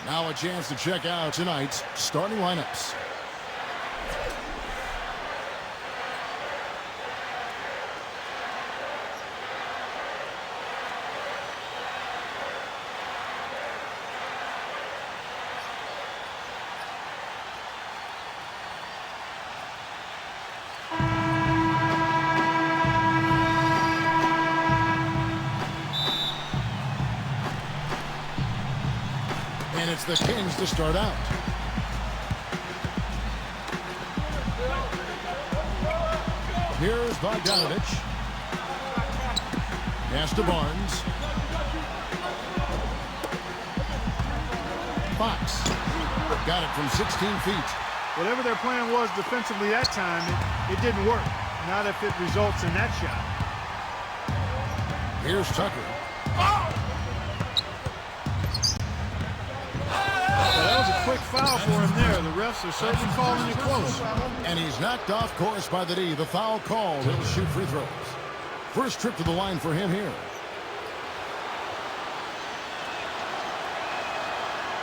Now a chance to check out tonight's starting lineups. And it's the Kings to start out. Here's Bogdanovich. Pass to Barnes. Fox. Got it from 16 feet. Whatever their plan was defensively that time, it didn't work. Not if it results in that shot. Here's Tucker. That was a quick foul for him there. The refs are certainly calling it close. And he's knocked off course by the D. The foul called. He'll shoot free throws. First trip to the line for him here.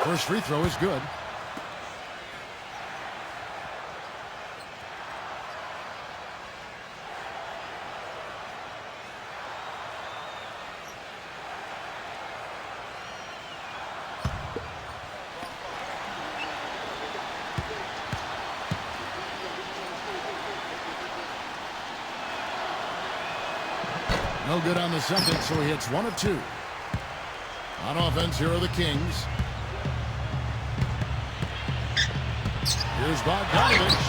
First free throw is good. No good on the second, so he hits 1 of 2. On offense, here are the Kings. Here's Bogdanovich.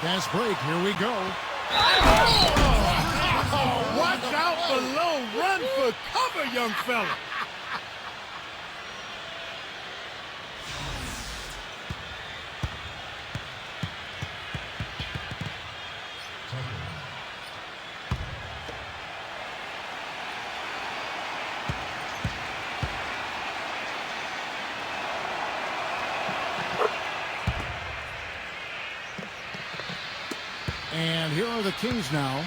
Fast break, here we go. Oh, watch out below. Run for cover, young fella. And here are the Kings now.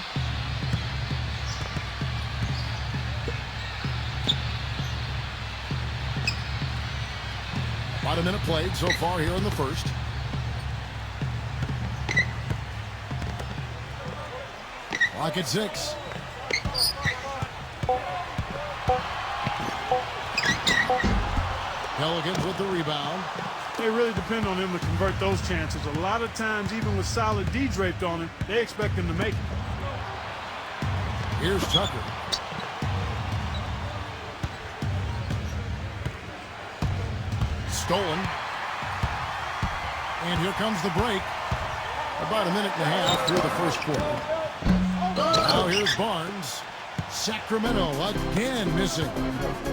About a minute played so far here in the first. Clock at 6. Pelicans with the rebound. They really depend on him to convert those chances. A lot of times, even with solid D draped on him, they expect him to make it. Here's Tucker. Stolen. And here comes the break. About a minute and a half through the first quarter. Now here's Barnes. Sacramento again missing.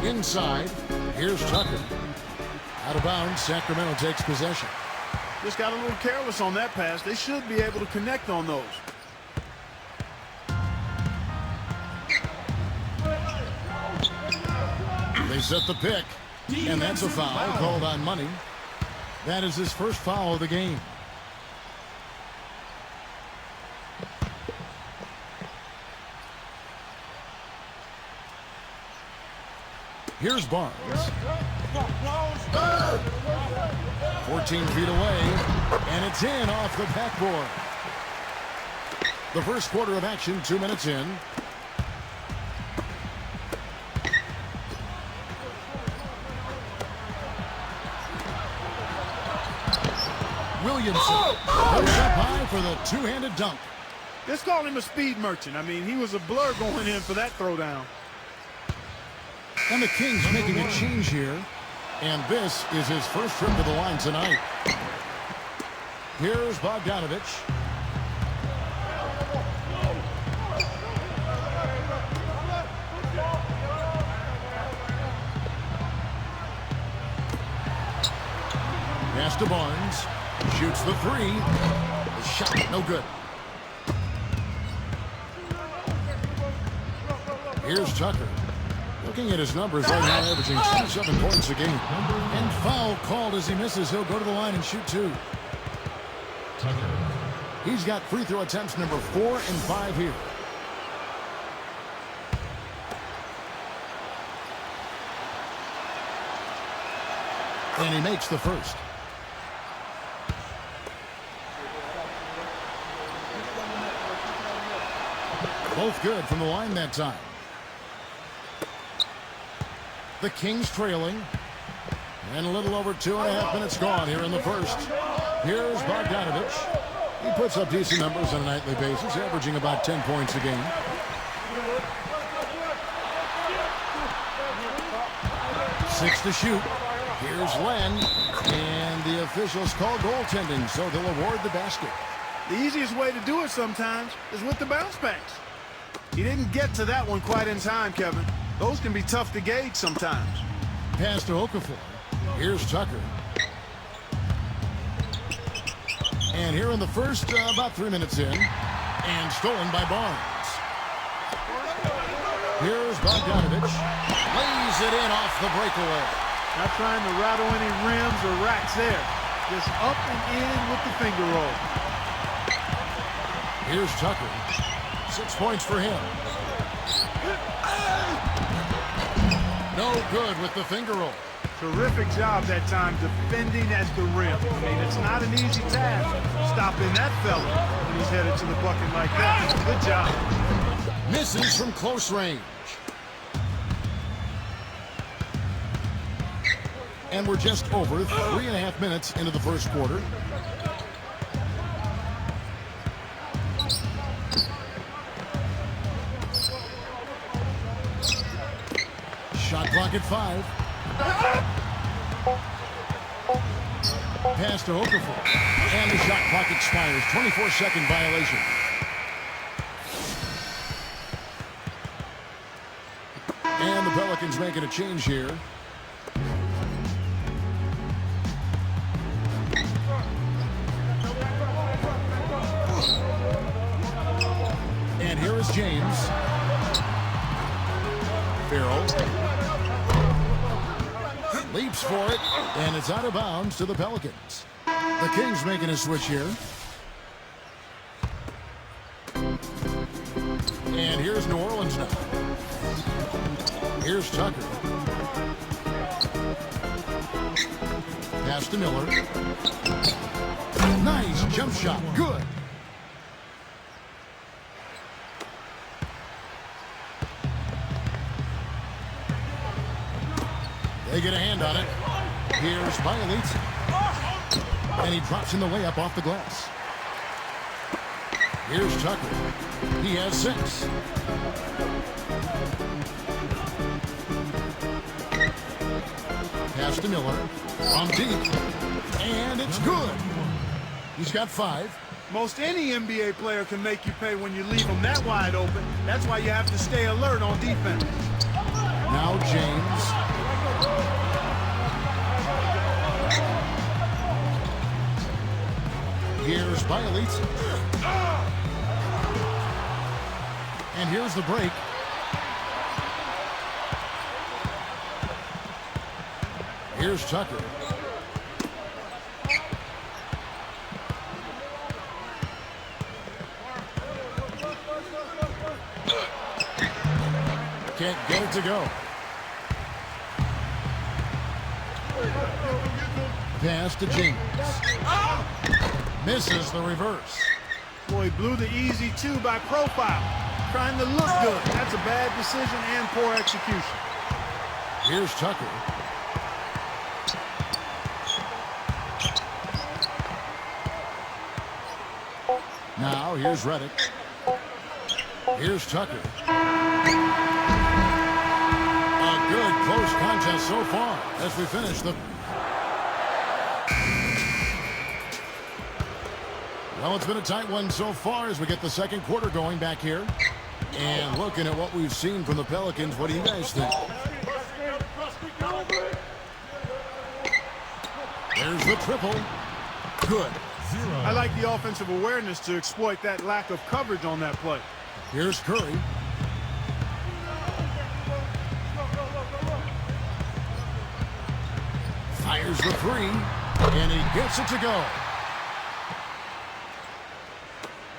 Inside. Here's Tucker. Out of bounds, Sacramento takes possession. Just got a little careless on that pass. They should be able to connect on those. They set the pick, and that's a foul called on Money. That is his first foul of the game. Here's Barnes. 14 feet away, and it's in off the backboard. The first quarter of action, 2 minutes in. Williamson goes up high for the two-handed dunk. Just call him a speed merchant. I mean, he was a blur going in for that throwdown. And the Kings making a change here. And this is his first trip to the line tonight. Here's Bogdanovich. Pass to Barnes. Shoots the three. The shot, no good. Here's Tucker. Looking at his numbers right now, averaging 27 points a game. And foul called as he misses. He'll go to the line and shoot 2. He's got free throw attempts number 4 and 5 here. And he makes the first. Both good from the line that time. The Kings trailing. And a little over 2.5 minutes gone here in the first. Here's Bogdanovich. He puts up decent numbers on a nightly basis, averaging about 10 points a game. Six to shoot. Here's Len. And the officials call goaltending, so they'll award the basket. The easiest way to do it sometimes is with the bounce backs. He didn't get to that one quite in time, Kevin. Those can be tough to gauge sometimes. Pass to Okafor. Here's Tucker. And here in the first, about 3 minutes in. And stolen by Barnes. Here's Bogdanovich. Lays it in off the breakaway. Not trying to rattle any rims or racks there. Just up and in with the finger roll. Here's Tucker. 6 points for him. No good with the finger roll. Terrific job that time defending at the rim. I mean, it's not an easy task stopping that fella when he's headed to the bucket like that. Good job. Misses from close range. And we're just over 3.5 minutes into the first quarter. Shot clock at 5. Pass to Okafor. And the shot clock expires. 24-second violation. And the Pelicans making a change here. And here is James. Farrell. Leaps for it, and it's out of bounds to the Pelicans. The Kings making a switch here. And here's New Orleans now. Here's Tucker. Pass to Miller. Nice jump shot. Good. They get a hand on it. Here's Bielitsa. And he drops in the layup off the glass. Here's Tucker. He has 6. Pass to Miller. From deep. And it's good. He's got 5. Most any NBA player can make you pay when you leave them that wide open. That's why you have to stay alert on defense. Now James. Here's Bielitsa. And here's the break. Here's Tucker. Can't get it to go. Pass to James. Misses the reverse. Boy, blew the easy 2 by profile. Trying to look good. That's a bad decision and poor execution. Here's Tucker. Now here's Redick. Here's Tucker. A good close contest so far as we finish the... Well, it's been a tight one so far as we get the second quarter going back here. And looking at what we've seen from the Pelicans, what do you guys think? There's the triple. Good. I like the offensive awareness to exploit that lack of coverage on that play. Here's Curry. Fires the 3, and he gets it to go.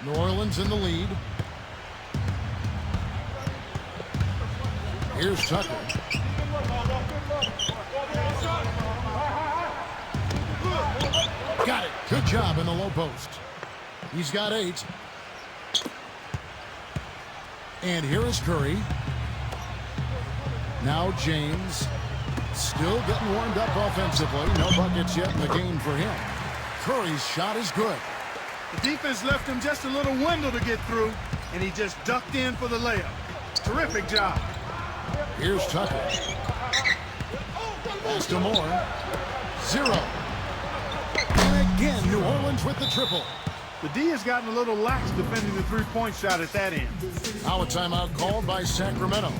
New Orleans in the lead. Here's Tucker. Good job in the low post. He's got 8. And here is Curry. Now James. Still getting warmed up offensively. No buckets yet in the game for him. Curry's shot is good. The defense left him just a little window to get through, and he just ducked in for the layup. Terrific job. Here's Tucker. Pass to Moore. 0. And again, New Orleans with the triple. The D has gotten a little lax defending the three-point shot at that end. Now a timeout called by Sacramento.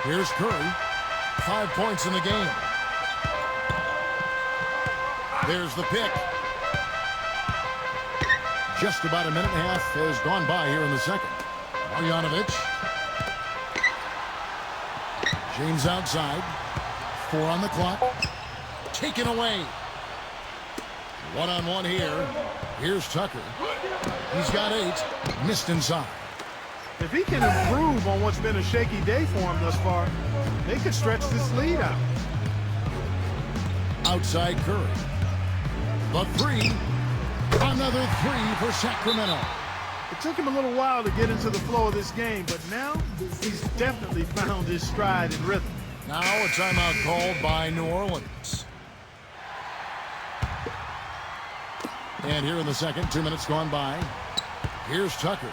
Here's Curry. 5 points in the game. There's the pick. Just about a minute and a half has gone by here in the second. Marjanovic. James outside. 4 on the clock. Taken away. One-on-one here. Here's Tucker. He's got 8. Missed inside. If he can improve on what's been a shaky day for him thus far, they could stretch this lead out. Outside Curry. The 3. Another 3 for Sacramento. It took him a little while to get into the flow of this game, but now he's definitely found his stride and rhythm. Now a timeout called by New Orleans. And here in the second, 2 minutes gone by. Here's Tucker.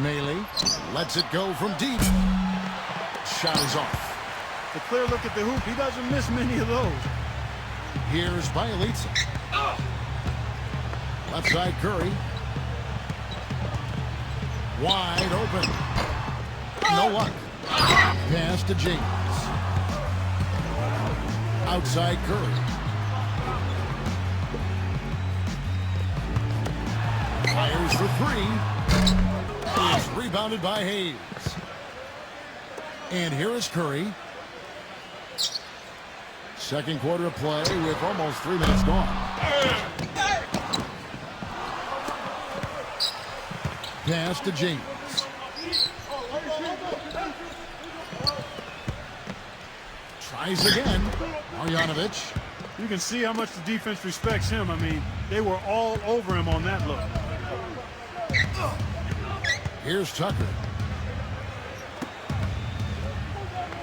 Mealy lets it go from deep. Shot is off. A clear look at the hoop. He doesn't miss many of those. Here's Bjelica. Left side Curry. Wide open. No luck. Pass to James. Outside Curry. Fires for 3. Is rebounded by Hayes. And here is Curry. Second quarter of play with almost 3 minutes gone. Pass to James. Tries again. Marjanovic. You can see how much the defense respects him. I mean, they were all over him on that look. Here's Tucker.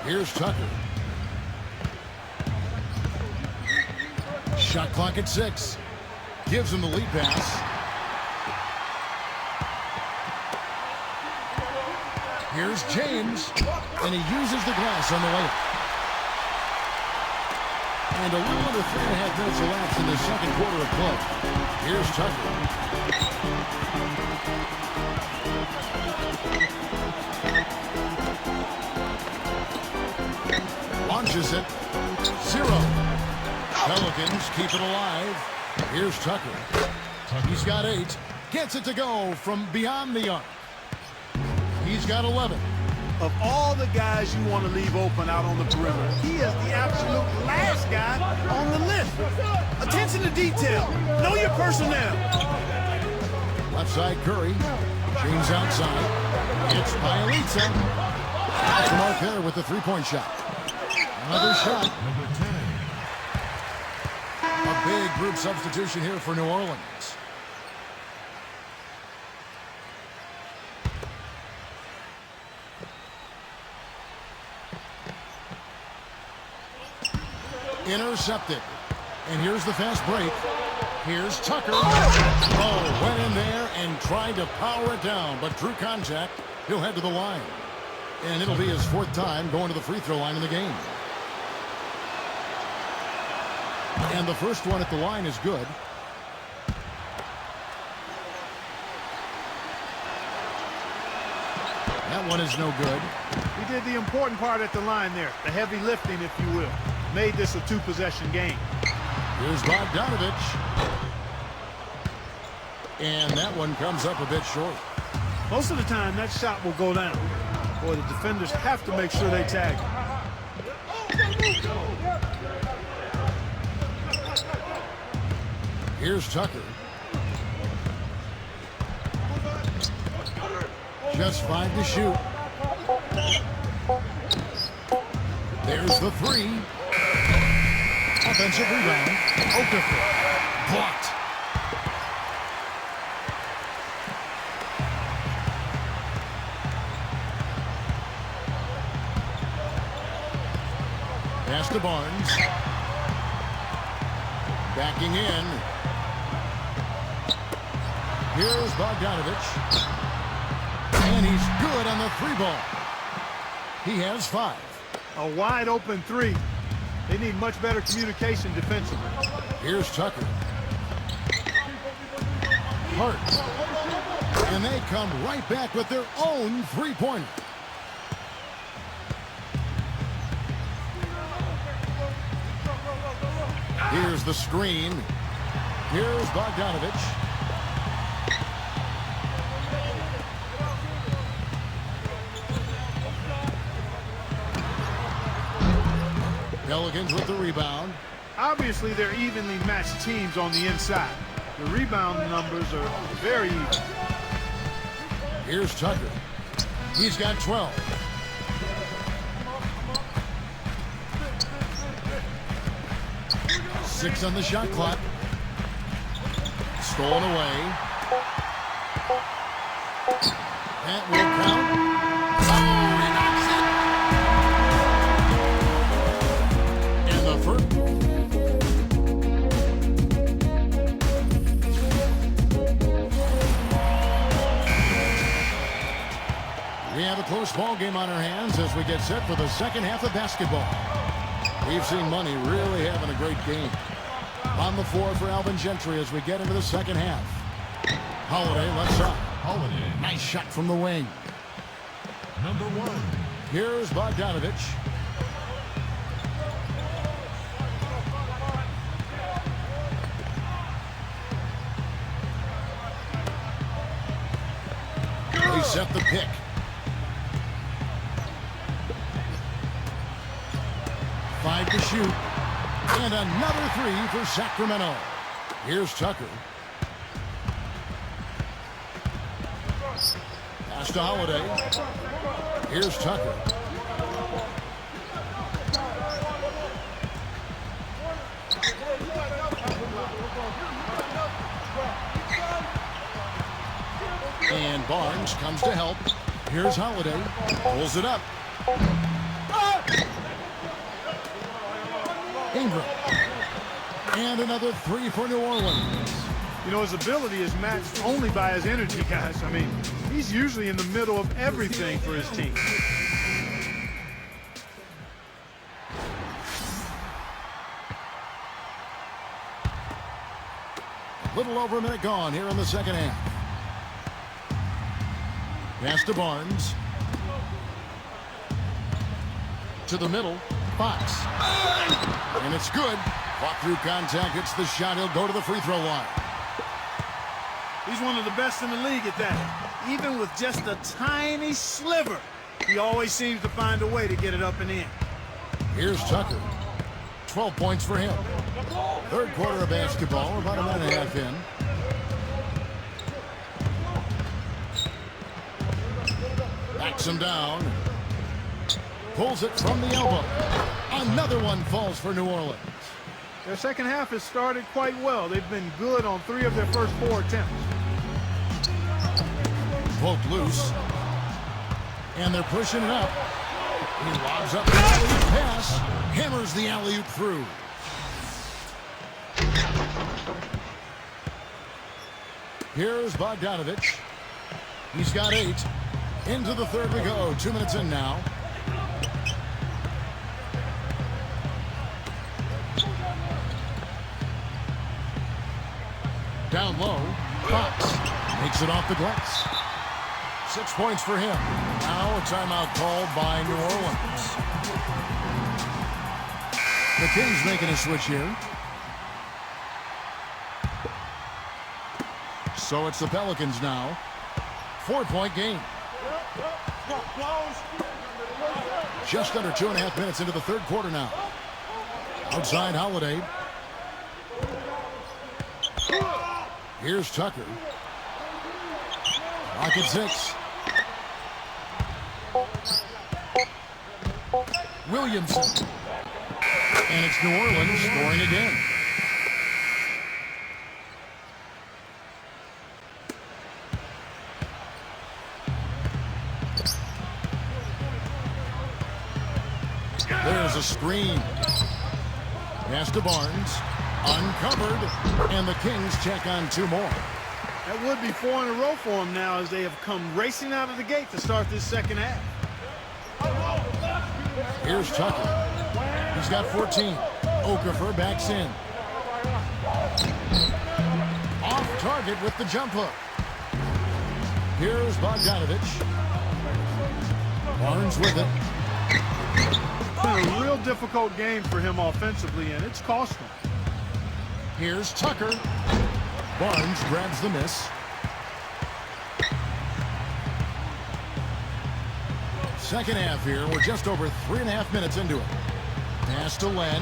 Here's Tucker. Shot clock at 6. Gives him the lead pass. Here's James. And he uses the glass on the layup. And a little under 3.5 minutes elapsed in the second quarter of play. Here's Tucker. Launches it. 0. Pelicans keep it alive. Here's Tucker. He's got 8. Gets it to go from beyond the arc. He's got 11. Of all the guys you want to leave open out on the perimeter, he is the absolute last guy on the list. Attention to detail. Know your personnel. Left side Curry. James outside. It's Bjelica. Off the mark there with the three-point shot. Another shot. A big group substitution here for New Orleans. Intercepted. And here's the fast break. Here's Tucker. Oh, went in there and tried to power it down, but drew contact. He'll head to the line. And it'll be his 4th time going to the free throw line in the game. And the first one at the line is good. That one is no good. He did the important part at the line there, the heavy lifting, if you will. Made this a 2-possession game. Here's Bogdanovic. And that one comes up a bit short. Most of the time, that shot will go down. Boy, the defenders have to make sure they tag him. Here's Tucker. Just 5 to shoot. There's the 3. Offensive rebound. Okafor. Blocked. Pass to Barnes. Backing in. Here's Bogdanovich. And he's good on the 3-ball. He has 5. A wide open 3. They need much better communication defensively. Here's Tucker. Hart. And they come right back with their own 3-pointer. Here's the screen. Here's Bogdanovich. Pelicans with the rebound. Obviously, they're evenly matched teams on the inside. The rebound numbers are very even. Here's Tucker. He's got 12. Six on the shot clock. Stolen away. That will count. Oh, he knocks it. And the first. We have a close ball game on our hands as we get set for the second half of basketball. We've seen Money really having a great game. On the floor for Alvin Gentry as we get into the second half. Holiday left side. Holiday. Nice shot from the wing. Number 1. Here's Bogdanovich. They set the pick. Five to shoot. And another 3 for Sacramento. Here's Tucker. Pass to Holiday. Here's Tucker. And Barnes comes to help. Here's Holiday. Pulls it up. Ingram. And another 3 for New Orleans. You know, his ability is matched only by his energy, guys. I mean, he's usually in the middle of everything for his team. A little over a minute gone here in the second half. Pass to Barnes. To the middle. Fox. And it's good. Fought through contact. Hits the shot. He'll go to the free throw line. He's one of the best in the league at that. Even with just a tiny sliver, he always seems to find a way to get it up and in. Here's Tucker. 12 points for him. Third quarter of basketball. We're about a minute and a half in. Backs him down. Pulls it from the elbow. Another one falls for New Orleans. Their second half has started quite well. They've been good on 3 of their first 4 attempts. Poked loose. And they're pushing it up. He lobs up the alley-oop pass. Hammers the alley-oop through. Here's Bogdanovich. He's got 8. Into the third we go. 2 minutes in now. Down low. Fox makes it off the glass. 6 points for him. Now a timeout called by New Orleans. The Kings making a switch here. So it's the Pelicans now. 4-point game. Just under 2.5 minutes into the third quarter now. Outside Holiday. Here's Tucker. Clock at 6. Williamson. And it's New Orleans scoring again. There's a screen. Pass to Barnes. Uncovered. And the Kings check on two more. That would be 4 in a row for them now as they have come racing out of the gate to start this second half. Here's Tucker. He's got 14. Okafor backs in. Off target with the jump hook. Here's Bogdanovich. Barnes with it. Been a real difficult game for him offensively, and it's cost him. Here's Tucker. Barnes grabs the miss. Second half here. We're just over 3.5 minutes into it. Pass to Len.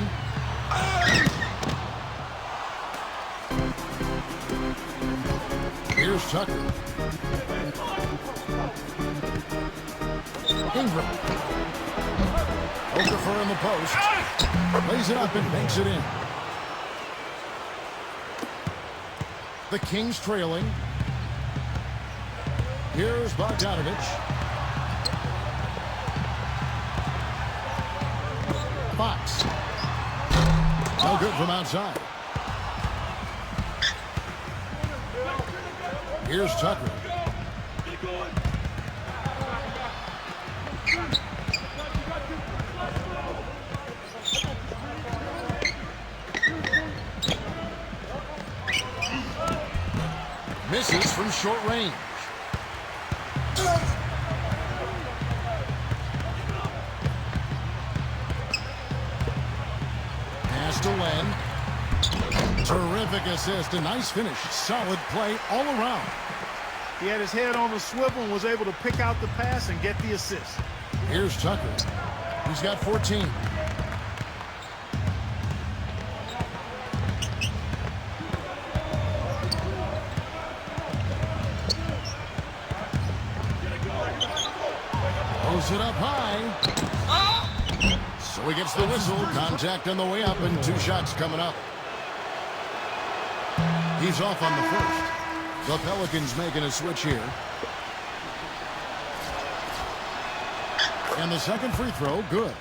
Here's Tucker. Ingram. Okafor in the post. Lays it up and banks it in. The Kings trailing. Here's Bogdanovich. Fox. No good from outside. Here's Tucker. Misses from short range. Pass to Len. Terrific assist. A nice finish. Solid play all around. He had his head on the swivel and was able to pick out the pass and get the assist. Here's Tucker. He's got 14. Throws it up high. So he gets the whistle. Contact on the way up and 2 shots coming up. He's off on the first. The Pelicans making a switch here. And the second free throw, good.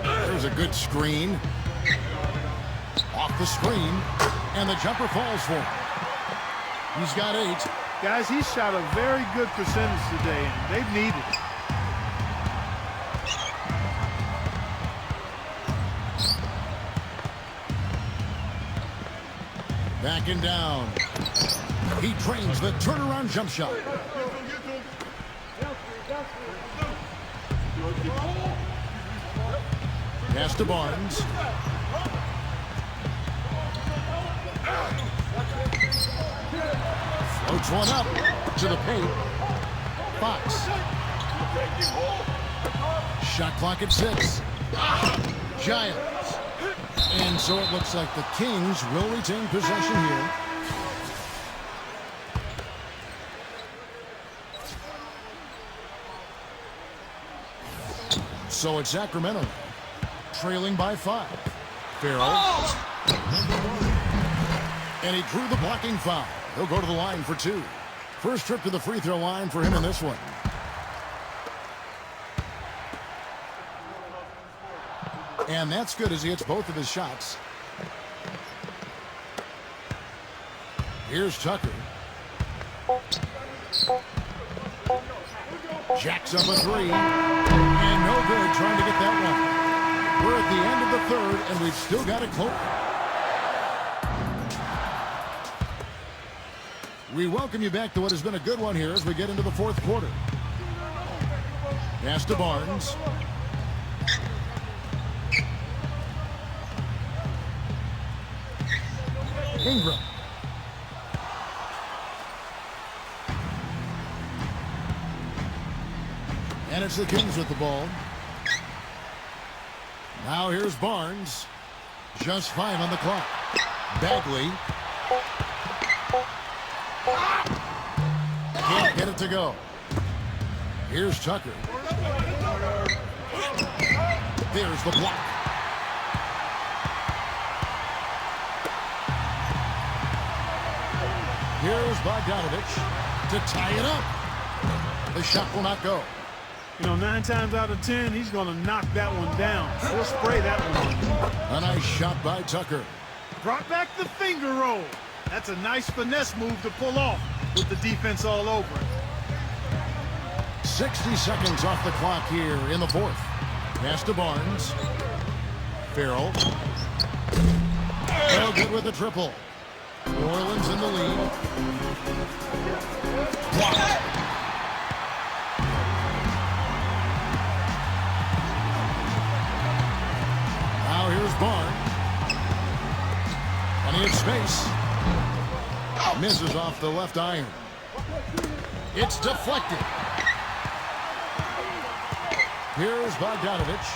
There's a good screen. Off the screen, and the jumper falls for him. He's got 8. Guys, he shot a very good percentage today, and they've needed it. Backing down. He trains the turnaround jump shot. Pass to Barnes. Floats one up to the paint. Fox. Shot clock at 6. Giants. And so it looks like the Kings will retain possession here. So it's Sacramento trailing by 5. Farrell. And he drew the blocking foul. He'll go to the line for 2. First trip to the free throw line for him in this one. And that's good as he hits both of his shots. Here's Tucker. Jacks up a 3. And no good trying to get that one. We're at the end of the third, and we've still got it close. We welcome you back to what has been a good one here as we get into the fourth quarter. Pass to Barnes. Ingram. And it's the Kings with the ball. Now here's Barnes. Just 5 on the clock. Bagley. Can't get it to go. Here's Tucker. There's the block. Here's Bogdanovich to tie it up. The shot will not go. You know, 9 times out of 10, he's going to knock that one down. He'll spray that one. A nice shot by Tucker. Brought back the finger roll. That's a nice finesse move to pull off with the defense all over it. 60 seconds off the clock here in the fourth. Pass to Barnes. Farrell. Oh, good with the triple. New Orleans in the lead. Blocked. Now here's Barnes. And he has space. Misses off the left iron. It's deflected. Here's Bogdanovich.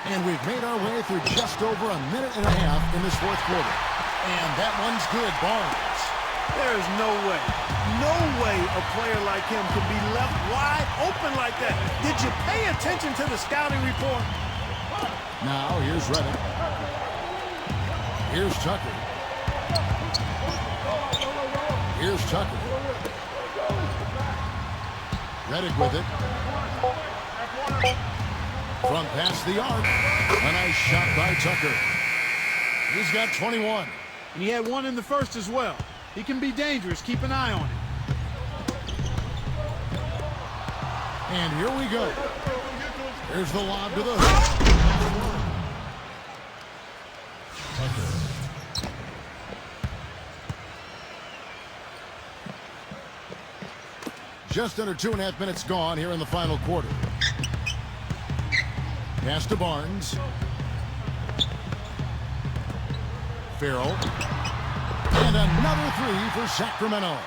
And we've made our way through just over a minute and a half in this fourth quarter. And that one's good, Barnes. There's no way a player like him can be left wide open like that. Did you pay attention to the scouting report? Now here's Redick. Here's Tucker. Here's Tucker. Redick with it. Front past the arc. A nice shot by Tucker. He's got 21. And he had one in the first as well. He can be dangerous. Keep an eye on him. And here we go. Here's the lob to the hoop. Just under 2.5 minutes gone here in the final quarter. Pass to Barnes. Farrell. And another three for Sacramento.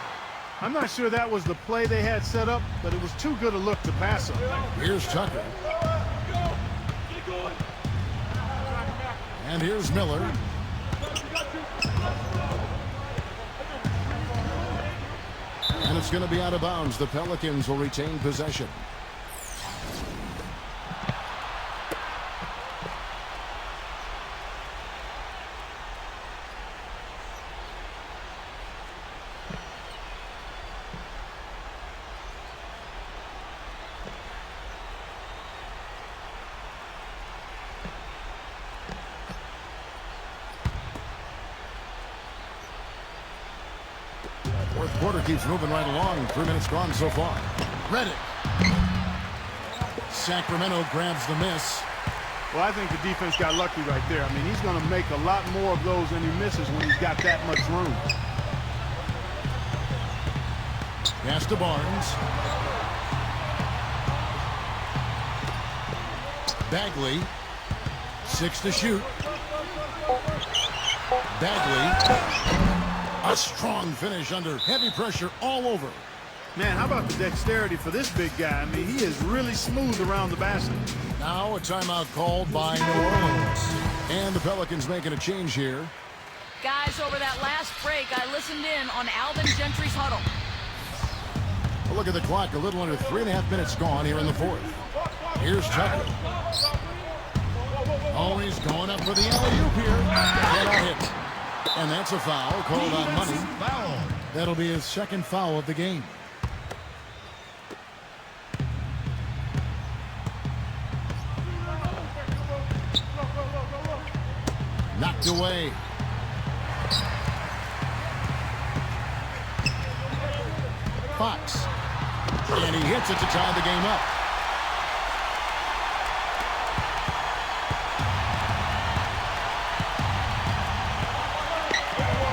I'm not sure that was the play they had set up, but it was too good a look to pass up. Here's Tucker. And here's Miller. And it's going to be out of bounds. The Pelicans will retain possession. Fourth quarter keeps moving right along. 3 minutes gone so far. Redick. Sacramento grabs the miss. Well, I think the defense got lucky right there. I mean, he's going to make a lot more of those than he misses when he's got that much room. Pass to Barnes. Bagley. 6 to shoot. Bagley. A strong finish under heavy pressure all over. Man, how about the dexterity for this big guy? I mean, he is really smooth around the basket. Now a timeout called by New Orleans. And the Pelicans making a change here. Guys, over that last break, I listened in on Alvin Gentry's huddle. A look at the clock. A little under 3.5 minutes gone here in the fourth. Here's Tucker. Oh, he's going up for the alley-oop here. Cannot hit. And that's a foul called on Money. Foul. That'll be his second foul of the game. Knocked away. Fox. And he hits it to tie the game up.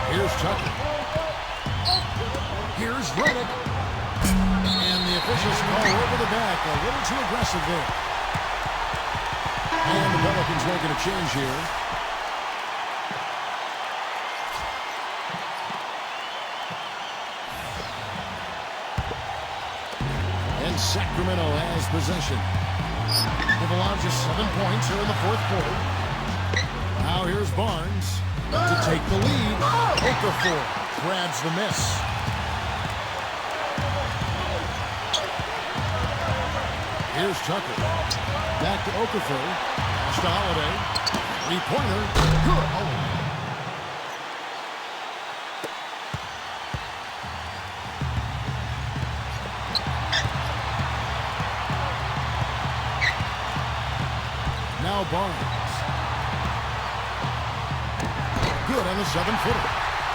Here's Tucker. Here's Redick. And the officials call over the back. A little too aggressive there. And the Pelicans making a change here. And Sacramento has possession. They've allowed just 7 points here in the fourth quarter. Now here's Barnes to take the lead. Okafor grabs the miss. Here's Tucker. Back to Okafor. Pass to Holiday. Three-pointer. Good. Oh. Now Barnes. Good on the 7-footer.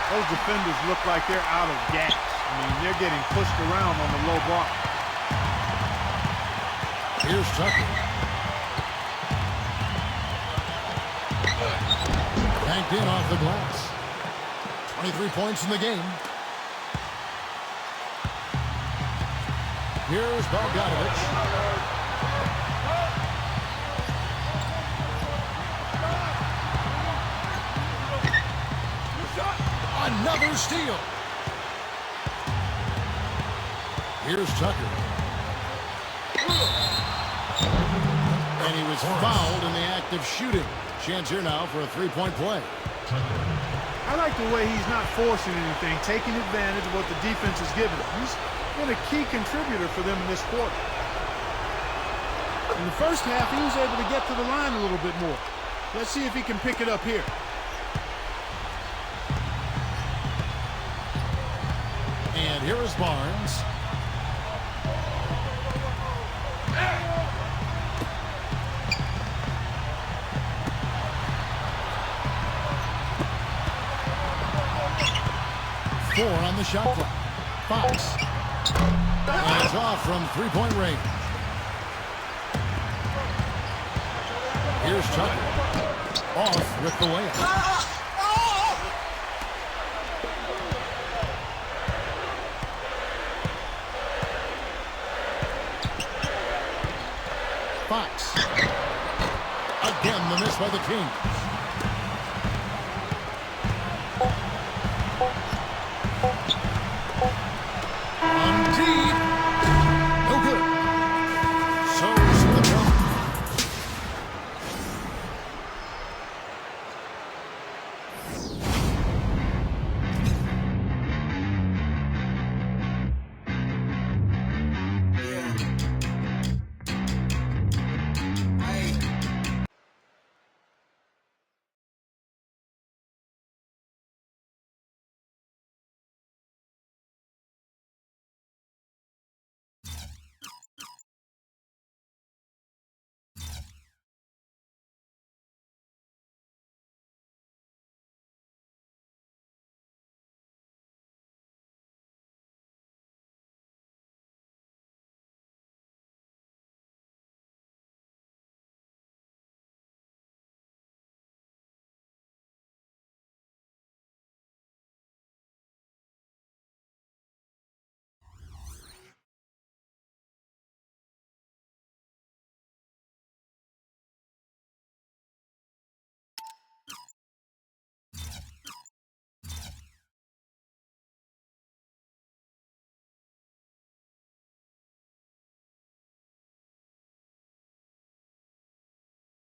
Those defenders look like they're out of gas. I mean, they're getting pushed around on the low block. Here's Tucker. Banked in off the glass. 23 points in the game. Here's Bogdanovich. Another steal. Here's Tucker. And he was fouled in the act of shooting. Chance here now for a three-point play. I like the way he's not forcing anything, taking advantage of what the defense is giving him. He's been a key contributor for them in this quarter. In the first half, he was able to get to the line a little bit more. Let's see if he can pick it up here. And here is Barnes. Four on the shot clock. Fox. And it's off from three-point range. Here's Tucker. Off with the layup. Fox. Again, the miss by the Kings.